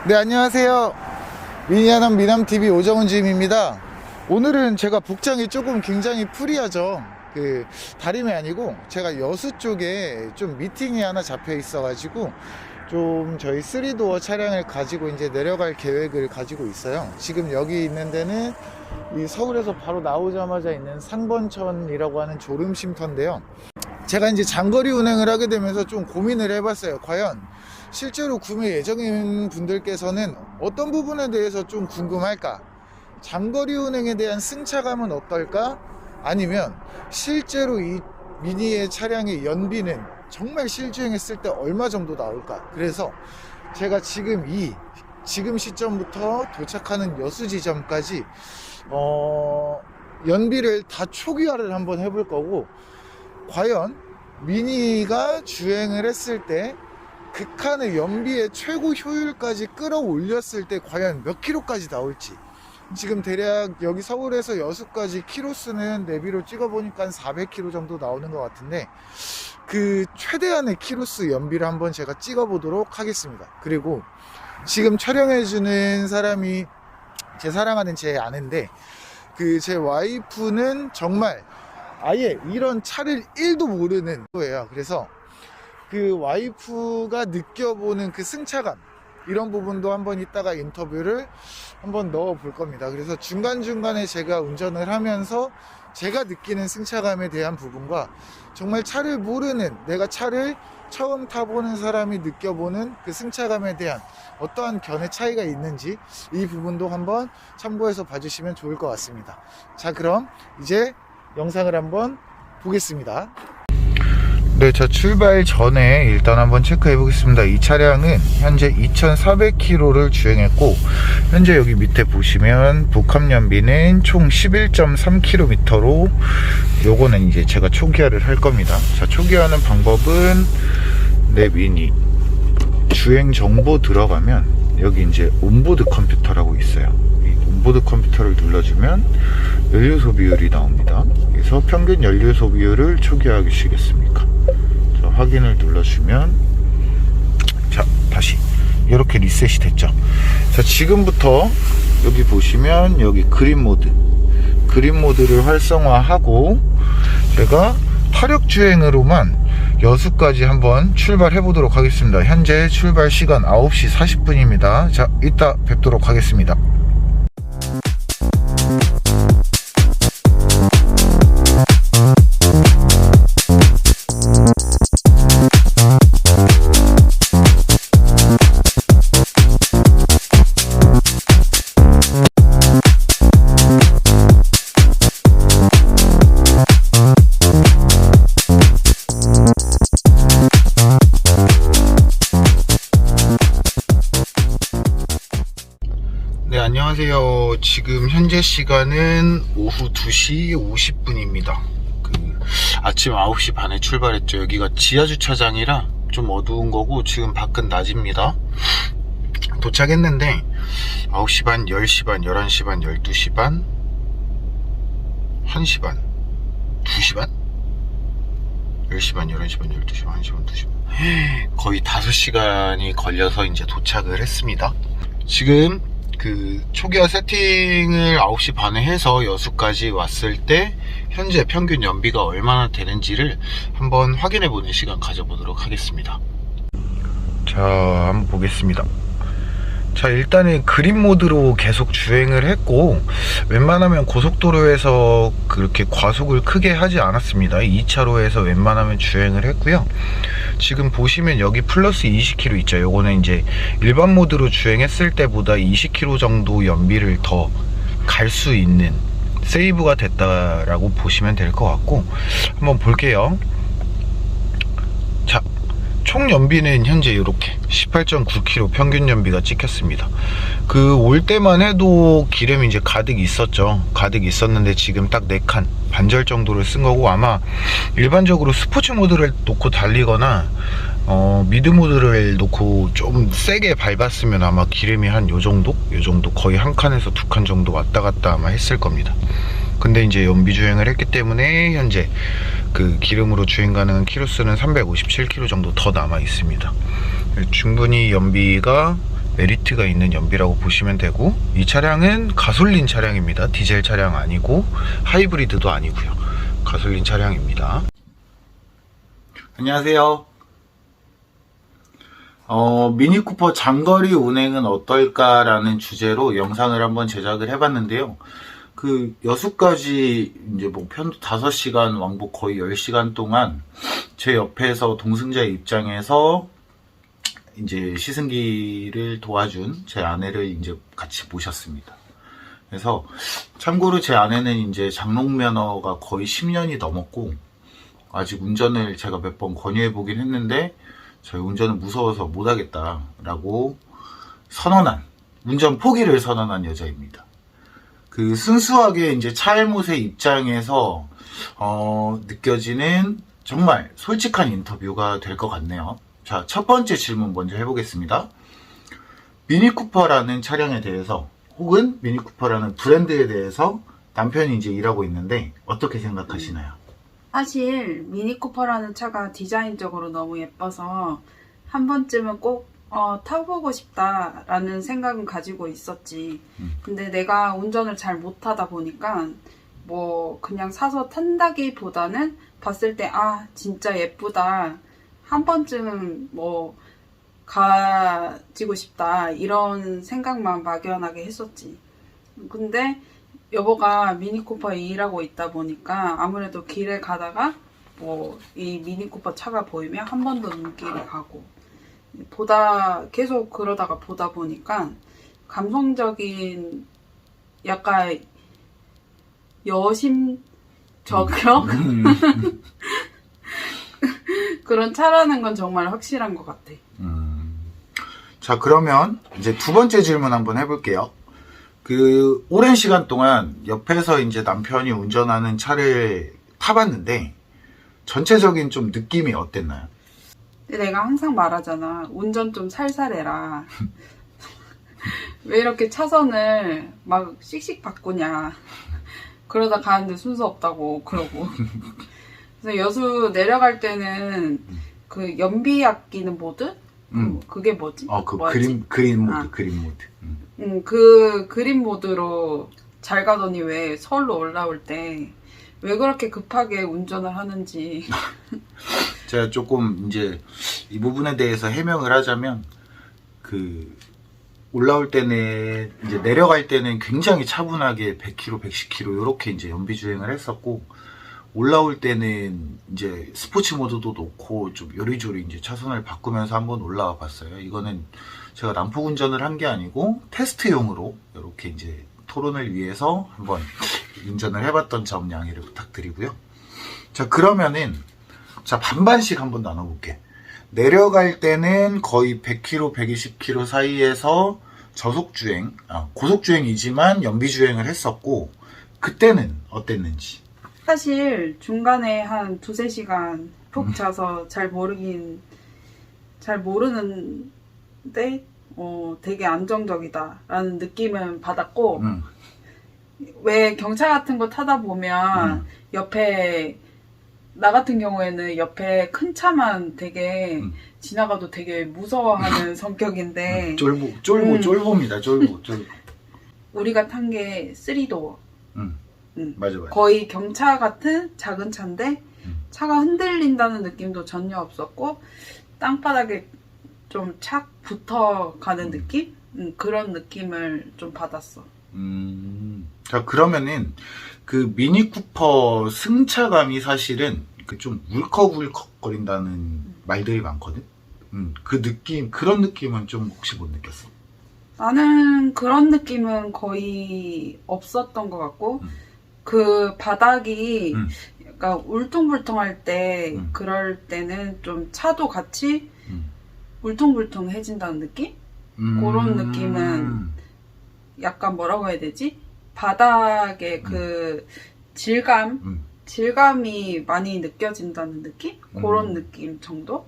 네, 안녕하세요. 미니아남 미남TV 오정훈 주임입니다. 오늘은 제가 복장이 조금 굉장히 프리하죠. 다름이 아니고 제가 여수 쪽에 좀 미팅이 하나 잡혀 있어가지고 좀 저희 3도어 차량을 가지고 이제 내려갈 계획을 가지고 있어요. 지금 여기 있는 데는 이 서울에서 바로 나오자마자 있는 상번천이라고 하는 졸음쉼터인데요. 제가 이제 장거리 운행을 하게 되면서 좀 고민을 해봤어요. 과연 실제로 구매 예정인 분들께서는 어떤 부분에 대해서 좀 궁금할까? 장거리 운행에 대한 승차감은 어떨까? 아니면 실제로 이 미니의 차량의 연비는 정말 실주행했을 때 얼마 정도 나올까? 그래서 제가 지금 시점부터 도착하는 여수 지점까지 연비를 다 초기화를 한번 해볼 거고, 과연 미니가 주행을 했을 때 극한의 연비의 최고 효율까지 끌어올렸을 때 과연 몇 킬로까지 나올지. 지금 대략 여기 서울에서 여수까지 키로수는 내비로 찍어보니까 400km 정도 나오는 것 같은데, 그 최대한의 키로수 연비를 한번 제가 찍어보도록 하겠습니다. 그리고 지금 촬영해주는 사람이 제 사랑하는 제 아내인데, 제 와이프는 정말 아예 이런 차를 1도 모르는 거예요. 그래서 그 와이프가 느껴보는 그 승차감, 이런 부분도 한번 이따가 인터뷰를 한번 넣어 볼 겁니다. 그래서 중간중간에 제가 운전을 하면서 제가 느끼는 승차감에 대한 부분과 정말 차를 모르는, 내가 차를 처음 타보는 사람이 느껴보는 그 승차감에 대한 어떠한 견해 차이가 있는지, 이 부분도 한번 참고해서 봐주시면 좋을 것 같습니다. 자, 그럼 이제 영상을 한번 보겠습니다. 네, 자, 출발 전에 일단 한번 체크해 보겠습니다. 이 차량은 현재 2400km를 주행했고, 현재 여기 밑에 보시면 복합 연비는 총 11.3km로, 요거는 이제 제가 초기화를 할 겁니다. 자, 초기화하는 방법은 내 미니 주행 정보 들어가면 여기 이제 온보드 컴퓨터라고 있어요. 이 온보드 컴퓨터를 눌러주면 연료 소비율이 나옵니다. 그래서 평균 연료 소비율을 초기화하시겠습니까? 자, 확인을 눌러주면, 자, 다시 이렇게 리셋이 됐죠. 자, 지금부터 여기 보시면 여기 그린 모드를 활성화하고 제가 타력 주행으로만 여수까지 한번 출발해 보도록 하겠습니다. 현재 출발 시간 9시 40분입니다. 자, 이따 뵙도록 하겠습니다. 네, 안녕하세요. 지금 현재 시간은 오후 2시 50분입니다. 아침 9시 반에 출발했죠. 여기가 지하주차장이라 좀 어두운 거고, 지금 밖은 낮입니다. 도착했는데 9시 반, 10시 반, 11시 반, 12시 반, 1시 반, 2시 반? 10시 반, 11시 반, 12시 반, 1시 반, 2시 반. 거의 5시간이 걸려서 이제 도착을 했습니다. 지금 초기화 세팅을 9시 반에 해서 여수까지 왔을 때 현재 평균 연비가 얼마나 되는지를 한번 확인해 보는 시간 가져보도록 하겠습니다. 자, 한번 보겠습니다. 자, 일단은 그린 모드로 계속 주행을 했고, 웬만하면 고속도로에서 그렇게 과속을 크게 하지 않았습니다. 2차로에서 웬만하면 주행을 했고요. 지금 보시면 여기 플러스 20km 있죠. 요거는 이제 일반 모드로 주행했을 때보다 20km 정도 연비를 더 갈 수 있는 세이브가 됐다라고 보시면 될 것 같고, 한번 볼게요. 자, 총 연비는 현재 이렇게 18.9km 평균 연비가 찍혔습니다. 올 때만 해도 기름이 이제 가득 있었죠. 가득 있었는데 지금 딱 4칸 반절 정도를 쓴 거고, 아마 일반적으로 스포츠 모드를 놓고 달리거나 미드 모드를 놓고 좀 세게 밟았으면 아마 기름이 한 요정도 거의 한 칸에서 2칸 정도 왔다 갔다 아마 했을 겁니다. 근데 이제 연비 주행을 했기 때문에 현재 기름으로 주행 가능한 키로수는 357km 정도 더 남아 있습니다. 충분히 연비가 메리트가 있는 연비라고 보시면 되고, 이 차량은 가솔린 차량입니다. 디젤 차량 아니고 하이브리드도 아니고요. 가솔린 차량입니다. 안녕하세요. 미니쿠퍼 장거리 운행은 어떨까라는 주제로 영상을 한번 제작을 해봤는데요. 그 여수까지 이제 뭐 편도 5시간, 왕복 거의 10시간 동안 제 옆에서 동승자의 입장에서 이제 시승기를 도와준 제 아내를 이제 같이 모셨습니다. 그래서 참고로 제 아내는 이제 장롱면허가 거의 10년이 넘었고, 아직 운전을 제가 몇 번 권유해 보긴 했는데 저희 운전은 무서워서 못하겠다라고 선언한, 운전 포기를 선언한 여자입니다. 그 순수하게 이제 차일못의 입장에서 느껴지는 정말 솔직한 인터뷰가 될 것 같네요. 자, 첫 번째 질문 먼저 해보겠습니다. 미니쿠퍼라는 차량에 대해서, 혹은 미니쿠퍼라는 브랜드에 대해서 남편이 이제 일하고 있는데 어떻게 생각하시나요? 사실 미니쿠퍼라는 차가 디자인적으로 너무 예뻐서 한 번쯤은 꼭 타보고 싶다라는 생각은 가지고 있었지. 근데 내가 운전을 잘 못하다 보니까 뭐 그냥 사서 탄다기보다는 봤을 때 진짜 예쁘다, 한 번쯤은 뭐 가지고 싶다, 이런 생각만 막연하게 했었지. 근데 여보가 미니쿠퍼에 일하고 있다 보니까 아무래도 길에 가다가 뭐 이 미니쿠퍼 차가 보이면 한 번 더 눈길이 가고, 계속 그러다가 보다 보니까 감성적인 약간 여심 저격 그런 차라는 건 정말 확실한 것 같아. 자, 그러면 이제 두 번째 질문 한번 해볼게요. 그 오랜 시간 동안 옆에서 이제 남편이 운전하는 차를 타봤는데 전체적인 좀 느낌이 어땠나요? 근데 내가 항상 말하잖아, 운전 좀 살살해라. 왜 이렇게 차선을 막 씩씩 바꾸냐, 그러다 가는데 순서 없다고 그러고. 그래서 여수 내려갈 때는 그 연비 아끼는 모드? 그게 뭐지? 그린 모드, 그린 모드. 그 그린 모드로 잘 가더니 왜 서울로 올라올 때 왜 그렇게 급하게 운전을 하는지. 제가 조금 이제 이 부분에 대해서 해명을 하자면, 그 올라올 때는, 이제 내려갈 때는 굉장히 차분하게 100km, 110km 이렇게 이제 연비 주행을 했었고, 올라올 때는 이제 스포츠 모드도 놓고 좀 요리조리 이제 차선을 바꾸면서 한번 올라와 봤어요. 이거는 제가 난폭 운전을 한 게 아니고 테스트용으로 이렇게 이제 토론을 위해서 한번 운전을 해봤던 점 양해를 부탁드리고요. 자, 그러면은 자, 반반씩 한번 나눠볼게. 내려갈 때는 거의 100km, 120km 사이에서 저속주행, 고속주행이지만 연비주행을 했었고, 그때는 어땠는지. 사실 중간에 한 2-3시간 푹 자서 잘 모르는데 되게 안정적이다라는 느낌은 받았고, 왜 경차 같은 거 타다 보면 옆에, 나 같은 경우에는 옆에 큰 차만 되게 지나가도 되게 무서워하는 성격인데, 쫄보입니다. 쫄보. 우리가 탄 게 3도어. 맞아. 거의 경차 같은 작은 차인데 차가 흔들린다는 느낌도 전혀 없었고, 땅바닥에 좀 착 붙어가는 느낌? 그런 느낌을 좀 받았어. 자, 그러면은 그 미니쿠퍼 승차감이 사실은 그 좀 울컥울컥 거린다는 말들이 많거든. 그 느낌, 그런 느낌은 좀 혹시 못 느꼈어? 나는 그런 느낌은 거의 없었던 것 같고, 그 바닥이 약간 울퉁불퉁할 때, 그럴 때는 좀 차도 같이 울퉁불퉁해진다는 느낌? 그런 느낌은 약간 뭐라고 해야 되지? 바닥의 그 질감이 많이 느껴진다는 느낌? 그런 느낌 정도?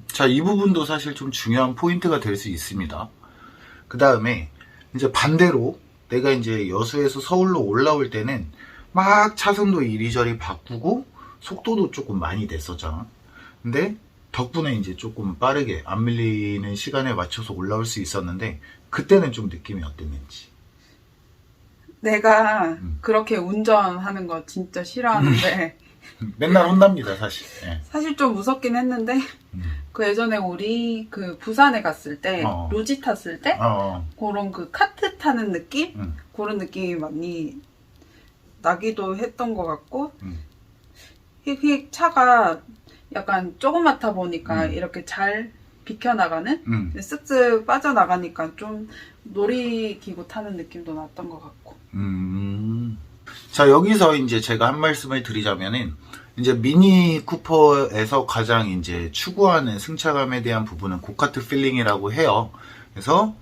자, 이 부분도 사실 좀 중요한 포인트가 될 수 있습니다. 그 다음에 이제 반대로 내가 이제 여수에서 서울로 올라올 때는 막 차선도 이리저리 바꾸고 속도도 조금 많이 냈었잖아. 근데 덕분에 이제 조금 빠르게 안 밀리는 시간에 맞춰서 올라올 수 있었는데 그때는 좀 느낌이 어땠는지. 내가 그렇게 운전하는 거 진짜 싫어하는데 맨날 혼납니다 사실. 예. 사실 좀 무섭긴 했는데 그 예전에 우리 그 부산에 갔을 때 로지 탔을 때 그런 그 카트 타는 느낌? 그런 느낌이 많이 나기도 했던 것 같고 휙휙 차가 약간 조그맣다 보니까 이렇게 잘 비켜나가는 쓱쓱 빠져나가니까 좀 놀이기구 타는 느낌도 났던 것 같고. 자, 여기서 이제 제가 한 말씀을 드리자면은 이제 미니 쿠퍼에서 가장 이제 추구하는 승차감에 대한 부분은 고카트 필링이라고 해요. 그래서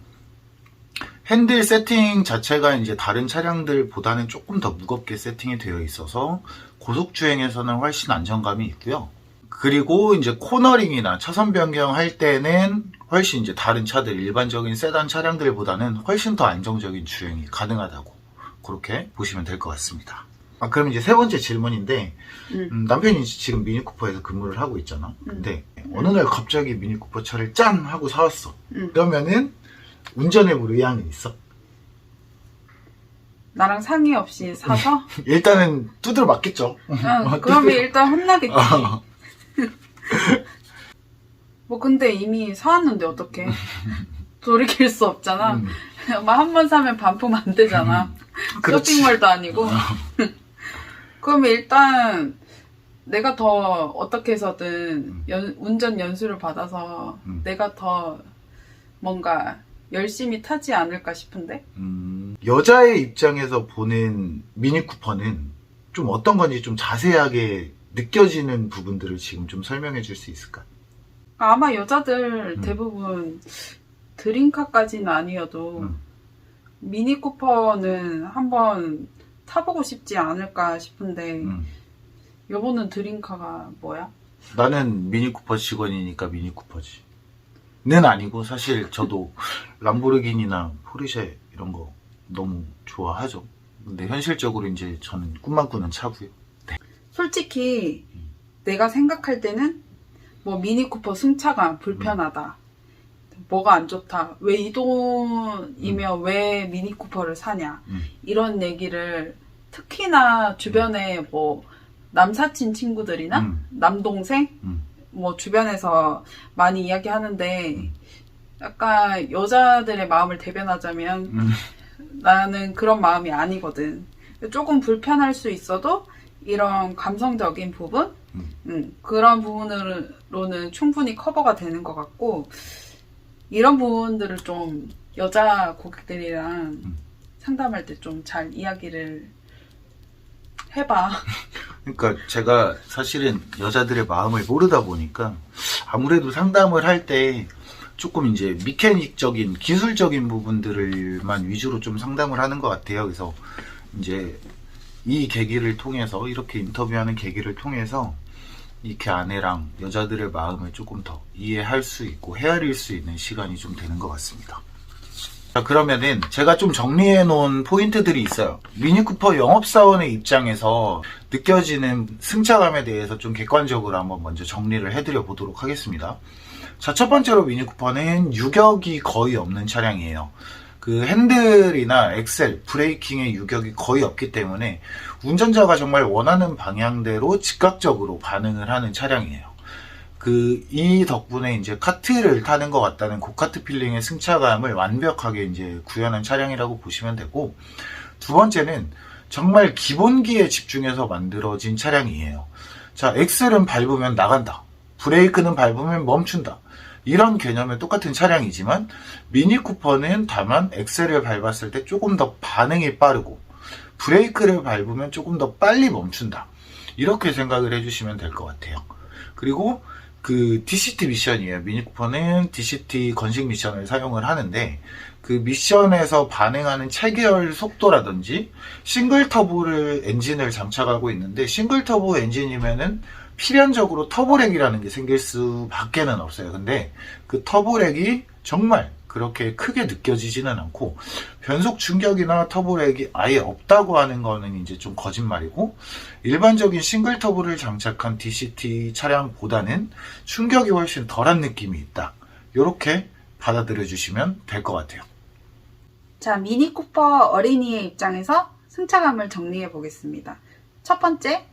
핸들 세팅 자체가 이제 다른 차량들보다는 조금 더 무겁게 세팅이 되어 있어서 고속 주행에서는 훨씬 안정감이 있고요. 그리고 이제 코너링이나 차선 변경할 때는 훨씬 이제 다른 차들, 일반적인 세단 차량들보다는 훨씬 더 안정적인 주행이 가능하다고 그렇게 보시면 될 것 같습니다. 그럼 이제 세 번째 질문인데 남편이 지금 미니쿠퍼에서 근무를 하고 있잖아. 근데 어느 날 갑자기 미니쿠퍼 차를 짠 하고 사왔어. 그러면은 운전해볼 의향이 있어? 나랑 상의 없이 사서? 일단은 두드려 맞겠죠. 그러면 일단 혼나겠지. 뭐 근데 이미 사왔는데 어떡해. 돌이킬 수 없잖아. 막 한 번 사면 반품 안 되잖아. 쇼핑몰도 아니고. 그러면 일단 내가 더 어떻게 해서든 운전 연수를 받아서 내가 더 뭔가 열심히 타지 않을까 싶은데. 여자의 입장에서 보는 미니쿠퍼는 좀 어떤 건지 좀 자세하게 느껴지는 부분들을 지금 좀 설명해 줄 수 있을까? 아마 여자들 대부분 드림카까지는 아니어도 미니쿠퍼는 한번 타보고 싶지 않을까 싶은데 여보는 드림카가 뭐야? 나는 미니쿠퍼 직원이니까 미니쿠퍼지. 는 아니고 사실 저도 람보르기니나 포르쉐 이런 거 너무 좋아하죠. 근데 현실적으로 이제 저는 꿈만 꾸는 차고요. 네. 솔직히 내가 생각할 때는 뭐 미니쿠퍼 승차감 불편하다. 뭐가 안 좋다. 왜 이 돈이면 왜 미니쿠퍼를 사냐. 이런 얘기를 특히나 주변에 뭐 남사친 친구들이나 남동생 뭐 주변에서 많이 이야기하는데 약간 여자들의 마음을 대변하자면 나는 그런 마음이 아니거든. 조금 불편할 수 있어도 이런 감성적인 부분 그런 부분으로는 충분히 커버가 되는 것 같고 이런 부분들을 좀 여자 고객들이랑 상담할 때 좀 잘 이야기를 해봐. 그러니까 제가 사실은 여자들의 마음을 모르다 보니까 아무래도 상담을 할 때 조금 이제 미케닉적인 기술적인 부분들만 위주로 좀 상담을 하는 것 같아요. 그래서 이제 이 계기를 통해서 이렇게 인터뷰하는 계기를 통해서 이렇게 아내랑 여자들의 마음을 조금 더 이해할 수 있고 헤아릴 수 있는 시간이 좀 되는 것 같습니다. 자, 그러면은 제가 좀 정리해 놓은 포인트들이 있어요. 미니쿠퍼 영업사원의 입장에서 느껴지는 승차감에 대해서 좀 객관적으로 한번 먼저 정리를 해드려 보도록 하겠습니다. 자, 첫 번째로 미니쿠퍼는 유격이 거의 없는 차량이에요. 그 핸들이나 엑셀, 브레이킹의 유격이 거의 없기 때문에 운전자가 정말 원하는 방향대로 즉각적으로 반응을 하는 차량이에요. 이 덕분에 이제 카트를 타는 것 같다는 고카트 필링의 승차감을 완벽하게 이제 구현한 차량이라고 보시면 되고, 두 번째는 정말 기본기에 집중해서 만들어진 차량이에요. 자, 엑셀은 밟으면 나간다. 브레이크는 밟으면 멈춘다. 이런 개념은 똑같은 차량이지만 미니쿠퍼는 다만 엑셀을 밟았을 때 조금 더 반응이 빠르고 브레이크를 밟으면 조금 더 빨리 멈춘다. 이렇게 생각을 해주시면 될 것 같아요. 그리고 그 DCT 미션이에요. 미니쿠퍼는 DCT 건식 미션을 사용을 하는데 그 미션에서 반응하는 체계열 속도라든지 싱글 터보를 엔진을 장착하고 있는데 싱글 터보 엔진이면은 필연적으로 터보렉이라는 게 생길 수밖에는 없어요. 근데 그 터보렉이 정말 그렇게 크게 느껴지지는 않고, 변속 충격이나 터보렉이 아예 없다고 하는 거는 이제 좀 거짓말이고, 일반적인 싱글 터보를 장착한 DCT 차량보다는 충격이 훨씬 덜한 느낌이 있다. 이렇게 받아들여 주시면 될 것 같아요. 자, 미니 쿠퍼 어린이의 입장에서 승차감을 정리해 보겠습니다. 첫 번째,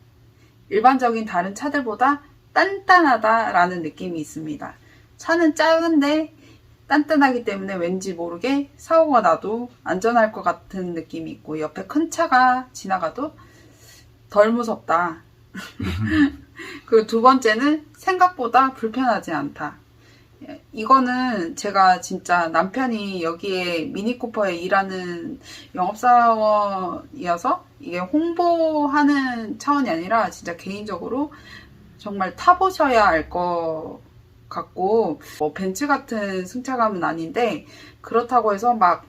일반적인 다른 차들보다 단단하다라는 느낌이 있습니다. 차는 작은데 단단하기 때문에 왠지 모르게 사고가 나도 안전할 것 같은 느낌이 있고, 옆에 큰 차가 지나가도 덜 무섭다. 그리고 두 번째는 생각보다 불편하지 않다. 이거는 제가 진짜 남편이 여기에 미니쿠퍼에 일하는 영업사원이어서 이게 홍보하는 차원이 아니라 진짜 개인적으로 정말 타보셔야 알 것 같고, 뭐 벤츠 같은 승차감은 아닌데 그렇다고 해서 막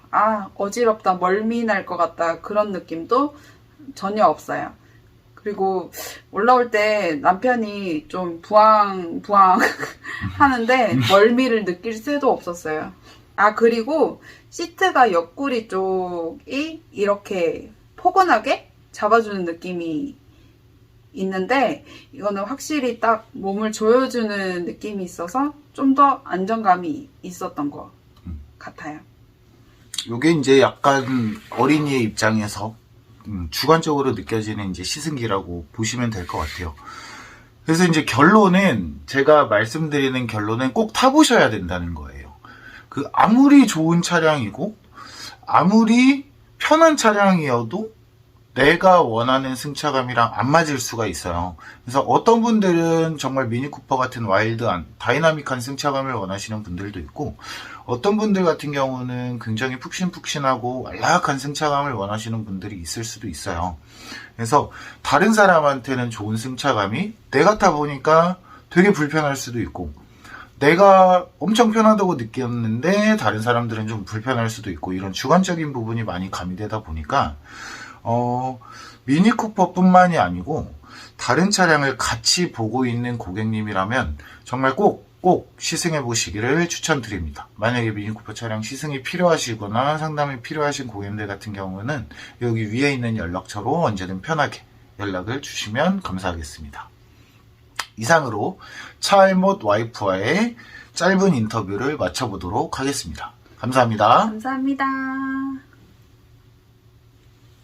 어지럽다, 멀미 날 것 같다 그런 느낌도 전혀 없어요. 그리고 올라올 때 남편이 좀 부항 하는데 멀미를 느낄 새도 없었어요. 그리고 시트가 옆구리 쪽이 이렇게 포근하게 잡아주는 느낌이 있는데, 이거는 확실히 딱 몸을 조여주는 느낌이 있어서 좀 더 안정감이 있었던 것 같아요. 요게 이제 약간 어린이의 입장에서 주관적으로 느껴지는 이제 시승기라고 보시면 될 것 같아요. 그래서 이제 결론은, 제가 말씀드리는 결론은 꼭 타보셔야 된다는 거예요. 아무리 좋은 차량이고 아무리 편한 차량이어도 내가 원하는 승차감이랑 안 맞을 수가 있어요. 그래서 어떤 분들은 정말 미니쿠퍼 같은 와일드한 다이나믹한 승차감을 원하시는 분들도 있고, 어떤 분들 같은 경우는 굉장히 푹신푹신하고 완락한 승차감을 원하시는 분들이 있을 수도 있어요. 그래서 다른 사람한테는 좋은 승차감이 내가 타보니까 되게 불편할 수도 있고, 내가 엄청 편하다고 느꼈는데 다른 사람들은 좀 불편할 수도 있고, 이런 주관적인 부분이 많이 가미되다 보니까 미니쿠퍼 뿐만이 아니고 다른 차량을 같이 보고 있는 고객님이라면 정말 꼭 시승해 보시기를 추천드립니다. 만약에 미니쿠퍼 차량 시승이 필요하시거나 상담이 필요하신 고객님들 같은 경우는 여기 위에 있는 연락처로 언제든 편하게 연락을 주시면 감사하겠습니다. 이상으로 차알못 와이프와의 짧은 인터뷰를 마쳐보도록 하겠습니다. 감사합니다. 감사합니다.